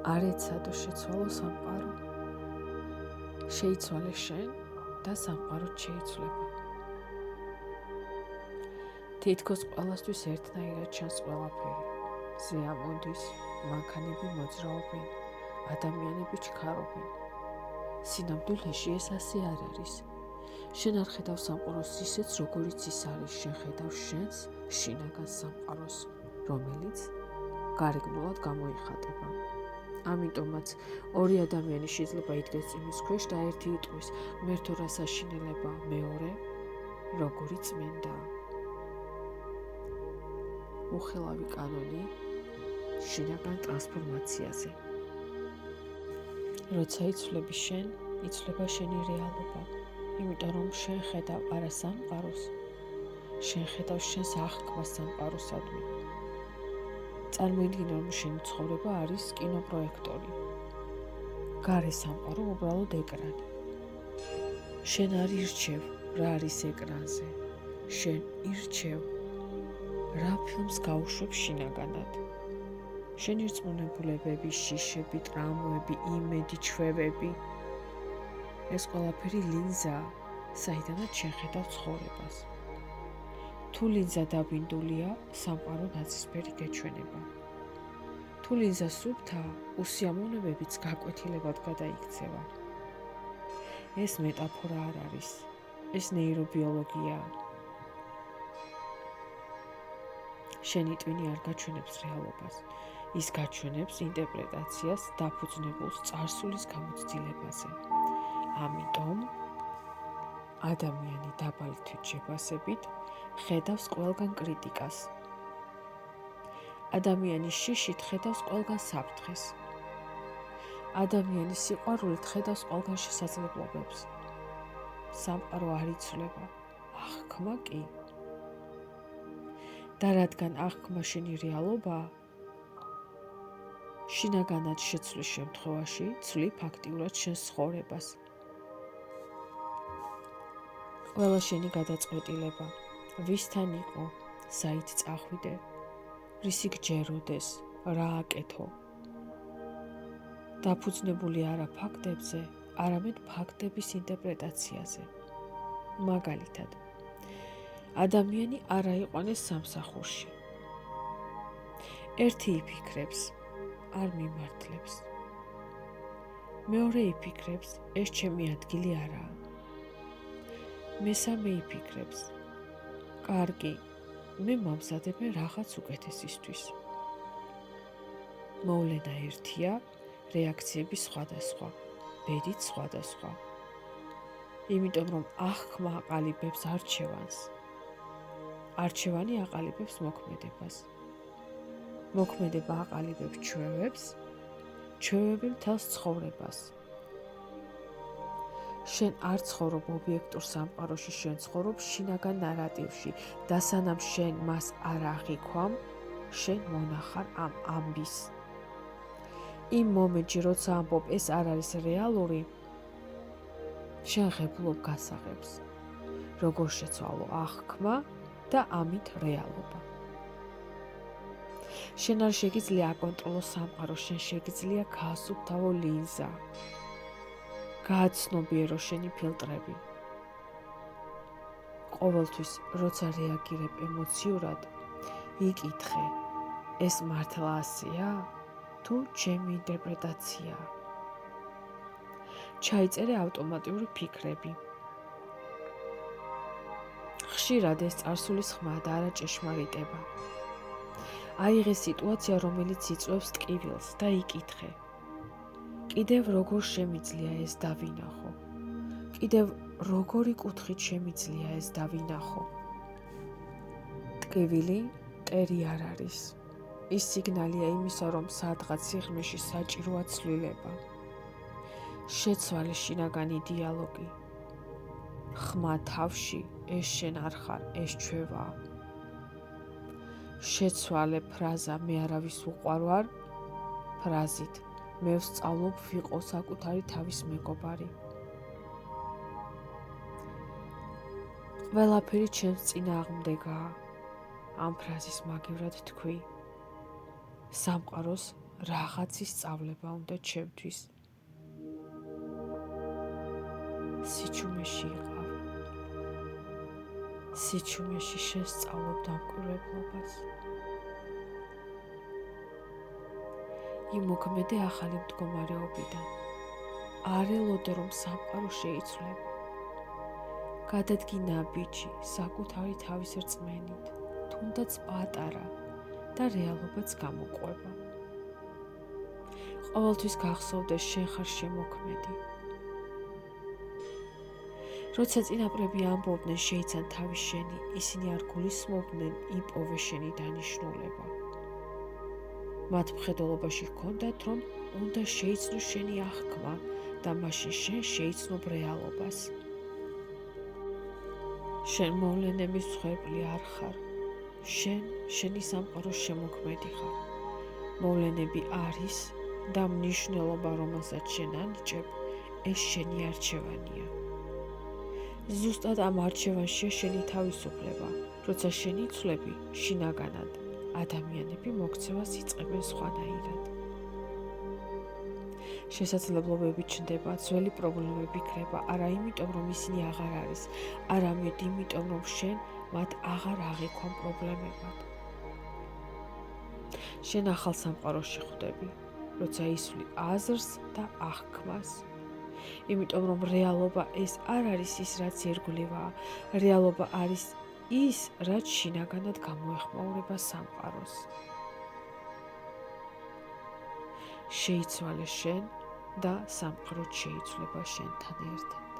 არ ეცადო შეცვალო სამყარო, შეიცვალე შენ და სამყაროც შეიცვლება. თითქოს ყველასთვის ერთნაირად ჩანს ყველაფერი. ზე ამოდის, მანქანები მოძრაობენ, ადამიანები ჩქარობენ. სინამდვილეში ეს ასე არ არის. შენ არ ხედავ სამყაროს ისეც, როგორიც ის არის, შენ ხედავ შენს შინაგან სამყაროს, რომელიც გარეგნულად გამოიხატება. ამიტომაც ორი ადამიანი შეიძლება იდგეს წვიმის ქვეშ და ერთი იტყვის, მერთო რა საშინელება, მეორე როგორი წმენდა. უხილავი კანონი შინაგან ტრანსფორმაციაზე. როცა იცვლები შენ, იცვლება შენი რეალობა, იმიტომ რომ შენ ხედავ არა სამყაროს, შენ ხედავ შენს აღქმას სამყაროსადმი. წარმოიდგინე, რომ შენი ცხოვრება არის კინოპროექტორი. გარე სამყარო უბრალოდ ეკრანი. შენ არ ირჩევ რა არის ეკრანზე. შენ ირჩევ რა ფილმს გაუშვებ შინაგანად. შენი რწმუნებულებები, შიშები, ტრამვები, იმედი, ჩვევები. ეს ყველაფერი ლინზაა, საიდანაც შენ ხედავ ცხოვრებას. თუ ლინზა დაბინდულია, სამყარო ნაცისფერი გეჩვენება. თუ ლინზა სუფთაა, უსიამოვნებებიც გაკვეთილებად გადაიქცევა. ეს მეტაფორა არ არის, ეს ნეირობიოლოგიაა. შენი ტვინი არ გაჩვენებს რეალობას, ის გაჩვენებს ინტერპრეტაციას დაფუძნებულ წარსულის გამოცდილებაზე. ამიტომ ადამიანი დაბალი თვითშეფასებით ხედავს ყველგან კრიტიკას. ადამიანი შიშით ხედავს ყველგან საფრთხეს. ადამიანი სიყვარულით ხედავს ყველგან შესაძლებლობებს. სამყარო არ იცვლება, აღქმა კი. და რადგან აღქმა შენი რეალობაა, შინაგანად შეცვლის შემთხვევაში ცვლი ფაქტიურად შენს ცხოვრებას. ყველა შენი გადაწყვეტილება, ვისთან იყო, საით წახვიდე, რისი გჯეროდეს, რა აკეთო. დაფუძნებული არა ფაქტებზე, არამედ ფაქტების ინტერპრეტაციაზე. მაგალითად, ადამიანი არ აიყვანეს სამსახურში. ერთი იფიქრებს, არ მიმართლებს. მეორე იფიქრებს, ეს ჩემი ადგილი არაა. მესამე იფიქრებს, კარგი, მე მომზადებე რაღაც უკეთესისთვის. მოვლენა ერთია, რეაქციები სხვადასხვა, ბედით სხვადასხვა. იმიტომ რომ აღქმა აყალიბებს არჩევანს. არჩევანი აყალიბებს მოქმედებას. მოქმედება აყალიბებს ჩვევებს, ჩვევები მთელს ცხოვრებას. შენ არ ცხოვრობ ობიექტურ სამყაროში, შენ ცხოვრობ შინაგან ნარატივში და სანამ შენ მას არ აღიქვამ, შენ მონახარ ამ ამბის. იმ მომენტში, როცა ამბობ ეს არ არის რეალური, შენ ღებულობ გასაღებს, როგორ შეცვალო აღქმა და ამით რეალობა. შენ არ შეგიძლია აკონტროლო სამყარო, შენ შეგიძლია გაასუფთავო ლინზა. გააცნობიერო შენი ფილტრები. ყოველთვის, როცა რეაგირებ ემოციურად, იკითხე, ეს მართლა ასეა? თუ ჩემი ინტერპრეტაციაა? ჩაიწერე ავტომატიური ფიქრები. ხშირად ეს წარსულის ხმა და არა ჭეშმარიტება. აიღე სიტუაცია, რომელიც იწვევს ტკივილს და იკითხე. კიდევ როგორ შემიძლია ეს დავინახო? კიდევ როგორი კუთხით შემიძლია ეს დავინახო? ტკივილი მტერი არ არის. ის სიგნალია იმისა, რომ სადღაც სიღრმეში საჭიროა ცვლილება. შეცვალე შინაგანი დიალოგი. ხმა თავში, ეს შენ არ ხარ, ეს ჩვევაა. შეცვალე ფრაზა მე არავის უყვარვარ, ფრაზით მე ვსწავლობ ვიყო საკუთარი თავის მეგობარი. ყველაფერი ჩემს წინააღმდეგაა. ამ ფრაზის მაგივრად თქვი. სამყაროს რაღაცის სწავლება უნდა ჩემთვის. სიჩუმეში იყავი. სიჩუმეში შესწავლობ დამკვირვებლობას. იმოქმედე ახალი მდგომარეობიდან. არ ელოდე, რომ სამყარო შეიცვლება. გადადგინა ბიჭი საკუთარი თავის რწმენით, თუნდაც პატარა და რეალობაც გამოყვება. ყოველთვის გახსოვდე, შენ ხარ შემოქმედი. როცა წინაპრები ამბობდნენ შეიცან თავის შენი, ისინი არ გულისხმობდნენ იპოვე შენი დანიშნულება. მათ მხედველობაში ჰქონდათ, რომ უნდა შეიცნო შენი აღქმა და მაშინ შენ შეიცნობ რეალობას. შენ მოვლენების მსხვერპლი არ ხარ. შენ შენი სამყაროს შემოქმედი ხარ. მოვლენები არის და მნიშვნელობა, რომელსაც შენ ანიჭებ, ეს შენი არჩევანია. ზუსტად ამ არჩევანშია შენი თავისუფლება, როცა შენ იცვლები შინაგანად, ადამიანები მოქცევას იწყებენ სხვანაირად. შესაძლებლობები ჩნდება, ძველი პრობლემები იქნება, არა იმიტომ, რომ ისინი აღარ არის, არამედ იმიტომ, რომ შენ მათ აღარ აღიქვამ პრობლემებად. შენ ახალ სამყაროში ხვდები, როცა ისვლი აზრს და აღქმას. იმიტომ, რომ რეალობა ეს არ არის ის, რაც ირგვლივაა, რეალობა არის ის, რაც შინაგანად გამოეხმაურება სამყაროს. შეიცვალე შენ და სამყარო შეიცვლება შენთან ერთად.